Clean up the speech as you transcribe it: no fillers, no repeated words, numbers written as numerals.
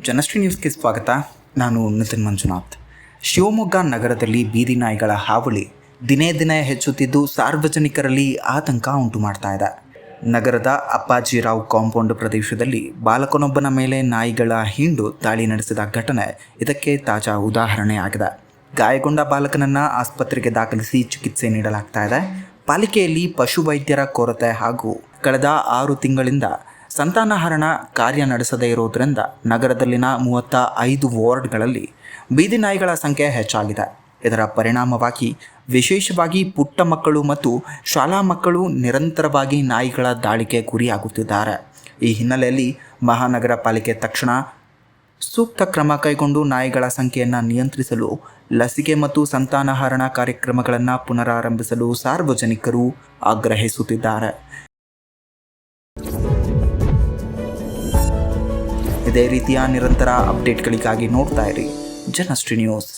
ಜನಶ್ರೀ ನ್ಯೂಸ್ಗೆ ಸ್ವಾಗತ. ನಾನು ನಿತಿನ್ ಮಂಜುನಾಥ್. ಶಿವಮೊಗ್ಗ ನಗರದಲ್ಲಿ ಬೀದಿ ನಾಯಿಗಳ ಹಾವಳಿ ದಿನೇ ದಿನೇ ಹೆಚ್ಚುತ್ತಿದ್ದು ಸಾರ್ವಜನಿಕರಲ್ಲಿ ಆತಂಕ ಉಂಟು ಮಾಡ್ತಾ ಇದೆ. ನಗರದ ಅಪ್ಪಾಜಿರಾವ್ ಕಾಂಪೌಂಡ್ ಪ್ರದೇಶದಲ್ಲಿ ಬಾಲಕನೊಬ್ಬನ ಮೇಲೆ ನಾಯಿಗಳ ಹಿಂಡು ದಾಳಿ ನಡೆಸಿದ ಘಟನೆ ಇದಕ್ಕೆ ತಾಜಾ ಉದಾಹರಣೆಯಾಗಿದೆ. ಗಾಯಗೊಂಡ ಬಾಲಕನನ್ನು ಆಸ್ಪತ್ರೆಗೆ ದಾಖಲಿಸಿ ಚಿಕಿತ್ಸೆ ನೀಡಲಾಗ್ತಾ ಇದೆ. ಪಾಲಿಕೆಯಲ್ಲಿ ಪಶುವೈದ್ಯರ ಕೊರತೆ ಹಾಗೂ ಕಳೆದ 6 ತಿಂಗಳಿಂದ ಸಂತಾನಹರಣ ಕಾರ್ಯ ನಡೆಸದೇ ಇರುವುದರಿಂದ ನಗರದಲ್ಲಿನ 35 ವಾರ್ಡ್ಗಳಲ್ಲಿ ಬೀದಿ ನಾಯಿಗಳ ಸಂಖ್ಯೆ ಹೆಚ್ಚಾಗಿದೆ. ಇದರ ಪರಿಣಾಮವಾಗಿ ವಿಶೇಷವಾಗಿ ಪುಟ್ಟ ಮಕ್ಕಳು ಮತ್ತು ಶಾಲಾ ಮಕ್ಕಳು ನಿರಂತರವಾಗಿ ನಾಯಿಗಳ ದಾಳಿಗೆ ಗುರಿಯಾಗುತ್ತಿದ್ದಾರೆ. ಈ ಹಿನ್ನೆಲೆಯಲ್ಲಿ ಮಹಾನಗರ ಪಾಲಿಕೆ ತಕ್ಷಣ ಸೂಕ್ತ ಕ್ರಮ ಕೈಗೊಂಡು ನಾಯಿಗಳ ಸಂಖ್ಯೆಯನ್ನು ನಿಯಂತ್ರಿಸಲು ಲಸಿಕೆ ಮತ್ತು ಸಂತಾನಹರಣ ಕಾರ್ಯಕ್ರಮಗಳನ್ನು ಪುನರಾರಂಭಿಸಲು ಸಾರ್ವಜನಿಕರು ಆಗ್ರಹಿಸುತ್ತಿದ್ದಾರೆ. ಇದೇ ರೀತಿಯ ನಿರಂತರ ಅಪ್ಡೇಟ್ಗಳಿಗಾಗಿ ನೋಡ್ತಾ ಇರಿ ಜನಶ್ರೀ ನ್ಯೂಸ್.